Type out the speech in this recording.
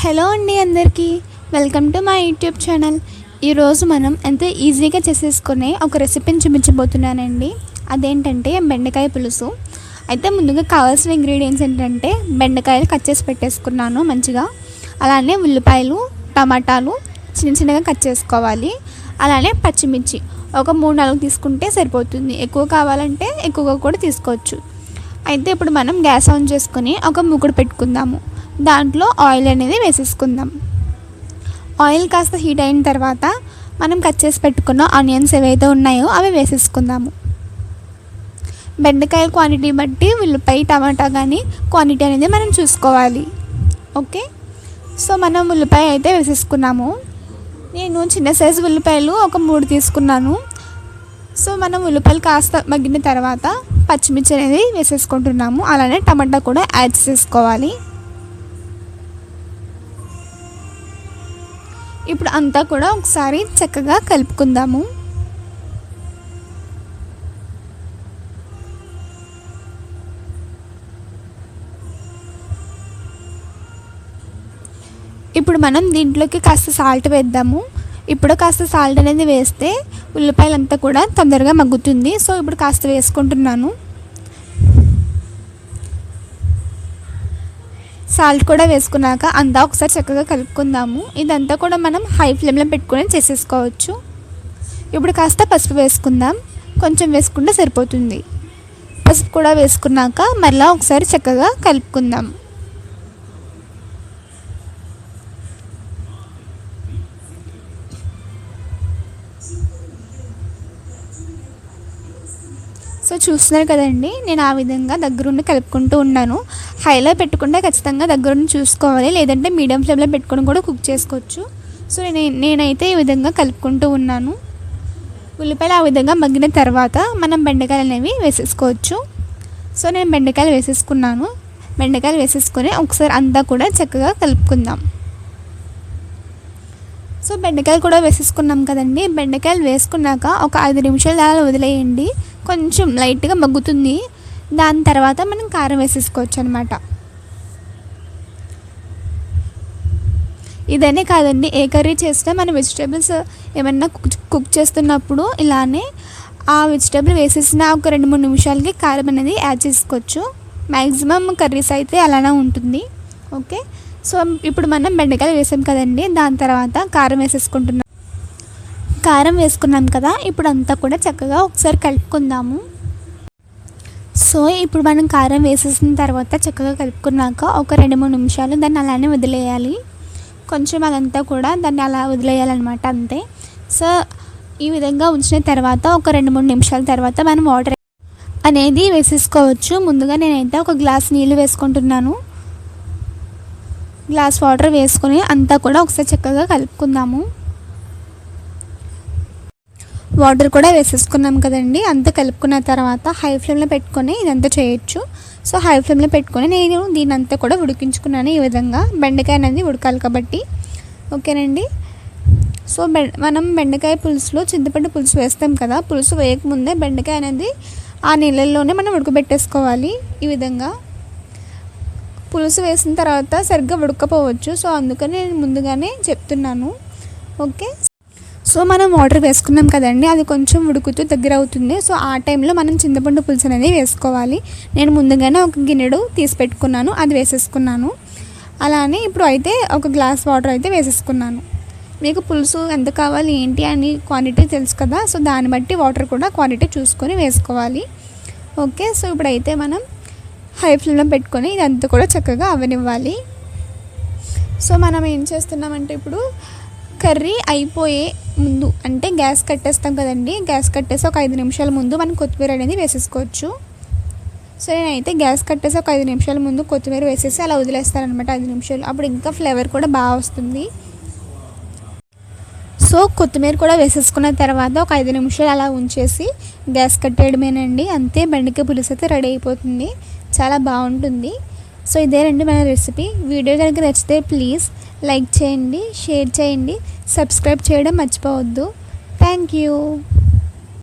Hello అండి అందరికీ welcome to my YouTube channel. ఈరోజు మనం ఎంతో ఈజీగా చేసేసుకునే ఒక రెసిపీని చూపించబోతున్నానండి. అదేంటంటే బెండకాయ పులుసు. అయితే ముందుగా కావాల్సిన ఇంగ్రీడియంట్స్ ఏంటంటే బెండకాయలు కట్ చేసి పెట్టేసుకున్నాను మంచిగా. అలానే ఉల్లిపాయలు, టమాటాలు చిన్న చిన్నగా కట్ చేసుకోవాలి. అలానే పచ్చిమిర్చి ఒక 3-4 తీసుకుంటే సరిపోతుంది. ఎక్కువ కావాలంటే ఎక్కువగా కూడా తీసుకోవచ్చు. అయితే ఇప్పుడు మనం గ్యాస్ ఆన్ చేసుకొని ఒక మూకుడు పెట్టుకుందాము. దాంట్లో ఆయిల్ అనేది వేసేసుకుందాం. ఆయిల్ కాస్త హీట్ అయిన తర్వాత మనం కట్ చేసి పెట్టుకున్న ఆనియన్స్ ఏవైతే ఉన్నాయో అవి వేసేసుకుందాము. బెండకాయ క్వాంటిటీ బట్టి ఉల్లిపాయ టమాటా కానీ క్వాంటిటీ అనేది మనం చూసుకోవాలి. ఓకే, సో మనం ఉల్లిపాయ అయితే వేసేసుకున్నాము. నేను చిన్న సైజు ఉల్లిపాయలు ఒక 3 తీసుకున్నాను. సో మనం ఉల్లిపాయలు కాస్త మగ్గిన తర్వాత పచ్చిమిర్చి అనేది వేసేసుకుంటున్నాము. అలానే టమాటా కూడా యాడ్ చేసుకోవాలి. ఇప్పుడు అంతా కూడా ఒకసారి చక్కగా కలుపుకుందాము. ఇప్పుడు మనం దీంట్లోకి కాస్త సాల్ట్ వేద్దాము. ఇప్పుడు కాస్త సాల్ట్ అనేది వేస్తే ఉల్లిపాయలంతా కూడా తొందరగా మగ్గుతుంది. సో ఇప్పుడు కాస్త వేసుకుంటున్నాను. సాల్ట్ కూడా వేసుకున్నాక అంతా ఒకసారి చక్కగా కలుపుకుందాము. ఇదంతా కూడా మనం హై ఫ్లేమ్లో పెట్టుకొని చేసేసుకోవచ్చు. ఇప్పుడు కాస్త పసుపు వేసుకుందాం. కొంచెం వేసుకుంటే సరిపోతుంది. పసుపు కూడా వేసుకున్నాక మళ్ళీ ఒకసారి చక్కగా కలుపుకుందాం. సో చూస్తున్నారు కదండి, నేను ఆ విధంగా దగ్గరుండి కలుపుకుంటూ ఉన్నాను. హైలో పెట్టుకుంటే ఖచ్చితంగా దగ్గరుండి చూసుకోవాలి, లేదంటే మీడియం ఫ్లేమ్లో పెట్టుకొని కూడా కుక్ చేసుకోవచ్చు. సో నేనైతే ఈ విధంగా కలుపుకుంటూ ఉన్నాను. ఉల్లిపాయలు ఆ విధంగా మగ్గిన తర్వాత మనం బెండకాయలు అనేవి వేసేసుకోవచ్చు. సో నేను బెండకాయలు వేసేసుకున్నాను. బెండకాయలు వేసేసుకొని ఒకసారి అంతా కూడా చక్కగా కలుపుకుందాం. సో బెండకాయలు కూడా వేసేసుకున్నాం కదండి. బెండకాయలు వేసుకున్నాక ఒక 5 నిమిషాలు అలా వదిలేయండి. కొంచెం లైట్గా మగ్గుతుంది. దాని తర్వాత మనం కారం వేసేసుకోవచ్చు అనమాట. ఇదనే కాదండి, ఏ కర్రీ చేసినా మనం వెజిటేబుల్స్ ఏమన్నా కుక్ చేస్తున్నప్పుడు ఇలానే ఆ వెజిటేబుల్ వేసేసిన ఒక 2-3 నిమిషాలకి కారం అనేది యాడ్ చేసుకోవచ్చు. మ్యాక్సిమం కర్రీస్ అయితే అలానే ఉంటుంది. ఓకే, సో ఇప్పుడు మనం బెండకాయలు వేసాం కదండి. దాని తర్వాత కారం వేసేసుకుంటున్నాం. కారం వేసుకున్నాం కదా, ఇప్పుడు అంతా కూడా చక్కగా ఒకసారి కలుపుకుందాము. సో ఇప్పుడు మనం కారం వేసేసిన తర్వాత చక్కగా కలుపుకున్నాక ఒక 2-3 నిమిషాలు దాన్ని అలానే వదిలేయాలి. కొంచెం అదంతా కూడా దాన్ని అలా వదిలేయాలన్నమాట, అంతే. సో ఈ విధంగా ఉంచిన తర్వాత ఒక 2-3 నిమిషాల తర్వాత మనం వాటర్ అనేది వేసేసుకోవచ్చు. ముందుగా నేనైతే ఒక గ్లాస్ నీళ్ళు వేసుకుంటున్నాను. గ్లాస్ వాటర్ వేసుకొని అంతా కూడా ఒకసారి చక్కగా కలుపుకుందాము. వాటర్ కూడా వేసేసుకున్నాం కదండి. అంతా కలుపుకున్న తర్వాత హై ఫ్లేమ్లో పెట్టుకొని ఇదంతా చేయొచ్చు. సో హై ఫ్లేమ్లో పెట్టుకొని నేను దీని అంతా కూడా ఉడికించుకున్నాను. ఈ విధంగా బెండకాయ అనేది ఉడకాలి కాబట్టి. ఓకేనండి. సో మనం బెండకాయ పులుసులో చింతపండు పులుసు వేస్తాం కదా, పులుసు వేయకముందే బెండకాయ అనేది ఆ నీళ్ళల్లోనే మనం ఉడకబెట్టేసుకోవాలి. ఈ విధంగా పులుసు వేసిన తర్వాత సరిగ్గా ఉడకపోవచ్చు. సో అందుకని నేను ముందుగానే చెప్తున్నాను. ఓకే, సో మనం వాటర్ వేసుకున్నాం కదండి, అది కొంచెం ఉడుకుతూ దగ్గర అవుతుంది. సో ఆ టైంలో మనం చింతపండు పులుసు అనేది వేసుకోవాలి. నేను ముందుగానే ఒక గిన్నెడు తీసి పెట్టుకున్నాను, అది వేసేసుకున్నాను. అలానే ఇప్పుడు అయితే ఒక గ్లాస్ వాటర్ అయితే వేసేసుకున్నాను. మీకు పులుసు ఎంత కావాలి ఏంటి అని క్వాంటిటీ తెలుసు కదా, సో దాన్ని బట్టి వాటర్ కూడా క్వాంటిటీ చూసుకొని వేసుకోవాలి. ఓకే, సో ఇప్పుడైతే మనం హై ఫ్లేమ్లో పెట్టుకొని ఇదంతా కూడా చక్కగా అవ్వనివ్వాలి. సో మనం ఏం చేస్తున్నామంటే ఇప్పుడు కర్రీ అయిపోయే ముందు అంటే గ్యాస్ కట్టేస్తాం కదండి, గ్యాస్ కట్టేసి ఒక 5 నిమిషాల ముందు మనం కొత్తిమీర అనేది వేసేసుకోవచ్చు. సో నేనైతే గ్యాస్ కట్టేసి ఒక 5 నిమిషాల ముందు కొత్తిమీర వేసేసి అలా వదిలేస్తాను అనమాట 5 నిమిషాలు. అప్పుడు ఇంకా ఫ్లేవర్ కూడా బాగా వస్తుంది. సో కొత్తిమీర కూడా వేసేసుకున్న తర్వాత ఒక 5 నిమిషాలు అలా ఉంచేసి గ్యాస్ కట్టేయడమేనండి, అంతే. బెండకాయ పులుసు అయితే రెడీ అయిపోతుంది. చాలా బాగుంటుంది. సో ఇదేనండి మన రెసిపీ. వీడియో కనుక నచ్చితే ప్లీజ్ లైక్ చేయండి, షేర్ చేయండి, సబ్స్క్రైబ్ చేయడం మర్చిపోవద్దు. Thank you.